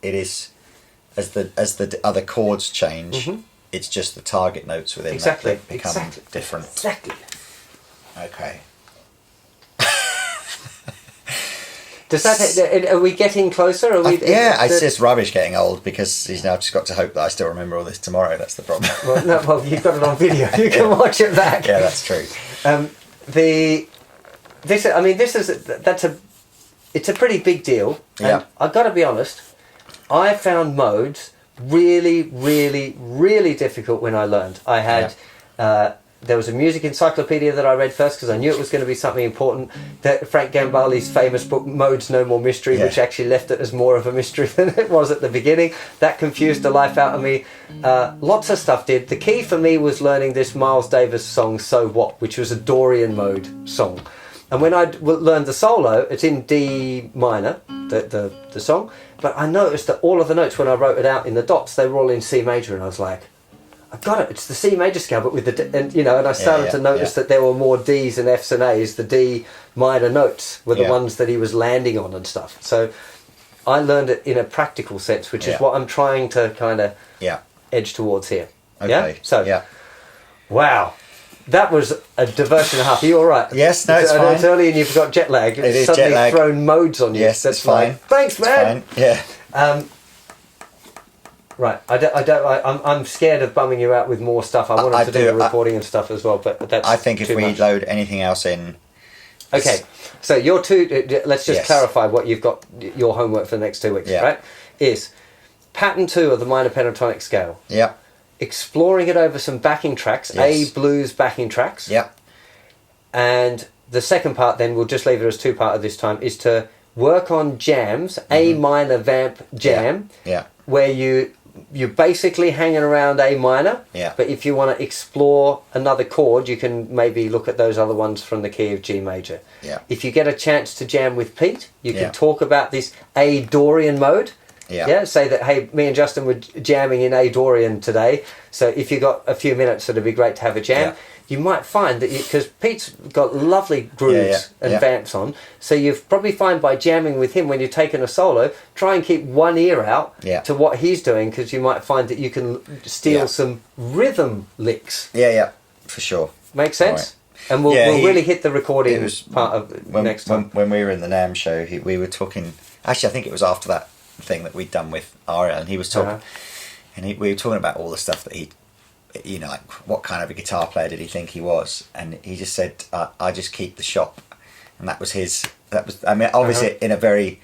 is as the other chords change, it's just the target notes within that become different. Exactly. Okay. Does that? Are we getting closer? Are we? It's just rubbish getting old because he's now just got to hope that I still remember all this tomorrow. That's the problem. Well, you've got it on video. You can watch it back. Yeah, that's true. It's a pretty big deal. Yeah. I've got to be honest. I found modes really, really, really difficult when I learned. I had. There was a music encyclopedia that I read first because I knew it was going to be something important. Frank Gambale's famous book, Modes No More Mystery, which actually left it as more of a mystery than it was at the beginning. That confused the life out of me. Lots of stuff did. The key for me was learning this Miles Davis song, So What, which was a Dorian mode song. And when I learned the solo, it's in D minor, the song. But I noticed that all of the notes, when I wrote it out in the dots, they were all in C major. And I was like, I've got it. It's the C major scale, but with and I started to notice that there were more Ds and Fs and As. The D minor notes were the ones that he was landing on and stuff. So I learned it in a practical sense, which is what I'm trying to kind of edge towards here. Okay. Yeah. So wow. That was a diversion and a half. Are you all right? Yes, no, it's fine. It's early and you've got jet lag. It is suddenly jet lag. thrown modes on you. Yes, that's fine. Thanks, man. It's fine. Yeah. Right. I'm scared of bumming you out with more stuff. I wanted to do the recording and stuff as well, but that's I think if we much. load anything else in. Okay. So your let's just clarify what you've got. Your homework for the next 2 weeks, right? Is pattern 2 of the minor pentatonic scale. Yeah. Exploring it over some backing tracks, A blues backing tracks. Yeah. And the second part, then we'll just leave it as 2-part at this time, is to work on jams, A minor vamp jam, where you're basically hanging around A minor. Yeah. But if you want to explore another chord, you can maybe look at those other ones from the key of G major. Yeah. If you get a chance to jam with Pete, you can talk about this A Dorian mode. Yeah. Say that, hey, me and Justin were jamming in A Dorian today, so if you got a few minutes, it'd be great to have a jam. You might find that, because Pete's got lovely grooves and vamps on, so you'll probably find by jamming with him when you're taking a solo, try and keep one ear out to what he's doing, because you might find that you can steal some rhythm licks. Yeah, for sure. Make sense? Right. And we'll really hit the recording part of next time. When we were in the NAMM show, we were talking, actually I think it was after that thing that we'd done with Ariel, and he was talking, and we were talking about all the stuff that he, like what kind of a guitar player did he think he was, and he just said, I just keep the shop, and that was I mean, obviously in a very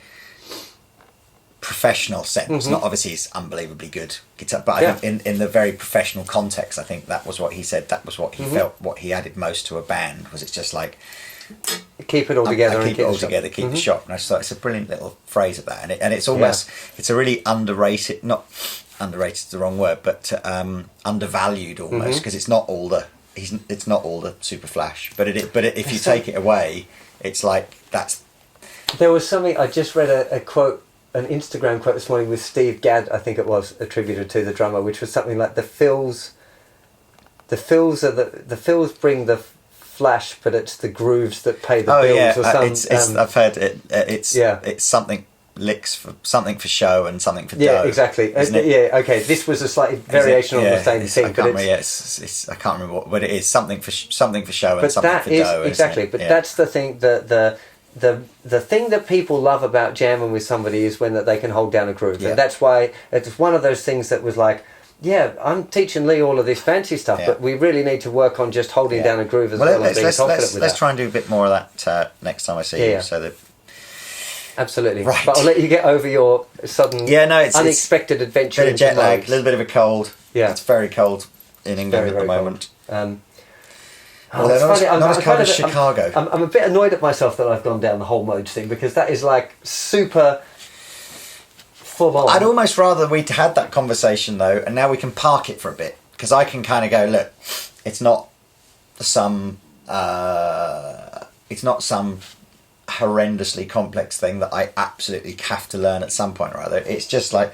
professional sense, not obviously he's unbelievably good guitar, but I think in the very professional context, I think that was what he said, that was what he felt, what he added most to a band, was it's just like, keep it all together. Keep it all together. Keep the shop. And I just thought it's a brilliant little phrase of that, and it's almost it's a really underrated. Not underrated is the wrong word, but undervalued almost, because it's not all the super flash. But if you take it away, it's like that's. There was something I just read a quote, an Instagram quote this morning with Steve Gadd, I think it was, attributed to the drummer, which was something like the fills bring the flash, but it's the grooves that pay the bills. Or some, I've heard it. It's something licks for something for show and something for dough. Yeah, exactly. Okay. This was a slight variation on the same thing. I can't remember what it is. Something for show and something for dough. Exactly. But that's the thing. The thing that people love about jamming with somebody is when that they can hold down a groove, and that's why it's one of those things that was like. Yeah, I'm teaching Lee all of this fancy stuff, but we really need to work on just holding down a groove as well and being confident with that. Let's try and do a bit more of that next time I see you. So that absolutely. Right. But I'll let you get over your sudden unexpected adventure. Bit of jet lag, a little bit of a cold. Yeah, it's very cold in England at the moment. Not as cold as Chicago. I'm a bit annoyed at myself that I've gone down the whole modes thing, because that is like super. I'd almost rather we'd had that conversation though, and now we can park it for a bit, because I can kind of go, look, it's not some horrendously complex thing that I absolutely have to learn at some point or other. It's just a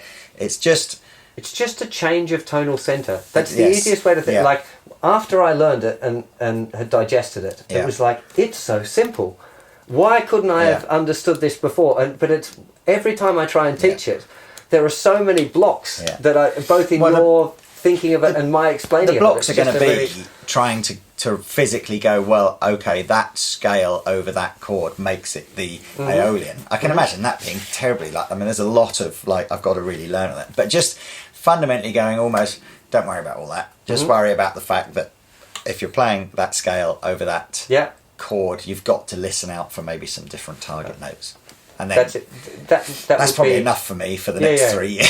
change of tonal centre. That's the easiest way to think. Like after I learned it and had digested it, it was like, it's so simple. Why couldn't I have understood this before? But it's every time I try and teach it, there are so many blocks that I both in your thinking of it and my explaining of it. The blocks are going to be trying to physically go, well, okay, that scale over that chord makes it the Aeolian. I can imagine that being terribly there's a lot of I've got to really learn that. But just fundamentally going almost, don't worry about all that. Just worry about the fact that if you're playing that scale over that chord, you've got to listen out for maybe some different target notes, and then that's probably enough for me for the next 3 years.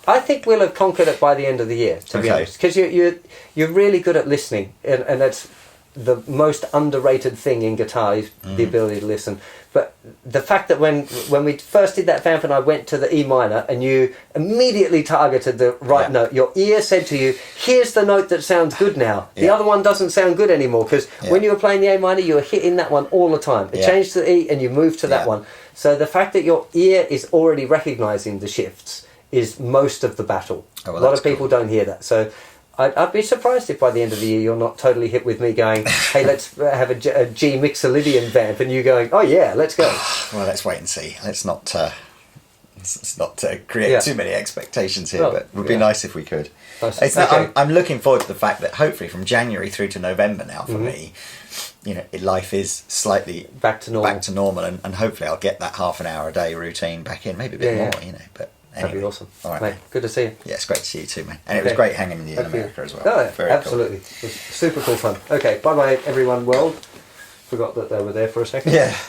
I think we'll have conquered it by the end of the year, to be honest, because you're really good at listening, and that's the most underrated thing in guitar is the ability to listen. But the fact that when we first did that vamp and I went to the E minor and you immediately targeted the right note, your ear said to you, here's the note that sounds good now. The other one doesn't sound good anymore, because when you were playing the A minor, you were hitting that one all the time. It changed to the E and you moved to that one. So the fact that your ear is already recognising the shifts is most of the battle. Oh, well, a lot of people don't hear that. So I'd be surprised if by the end of the year you're not totally hit with me going, hey, let's have a G mixer Lydian vamp, and you going, oh yeah, let's go. Well, let's wait and see. Let's not create too many expectations here, but it would be nice if we could. Nice. I'm looking forward to the fact that hopefully from January through to November now for me, life is slightly back to normal, and hopefully I'll get that half an hour a day routine back in, maybe a bit more, but anyway. That'd be awesome. All right, mate. Good to see you. Yeah, it's great to see you too, man. And it was great hanging with you in America as well. No, Very absolutely. cool. It was super cool fun. Okay, bye-bye everyone world. Forgot that they were there for a second. Yeah.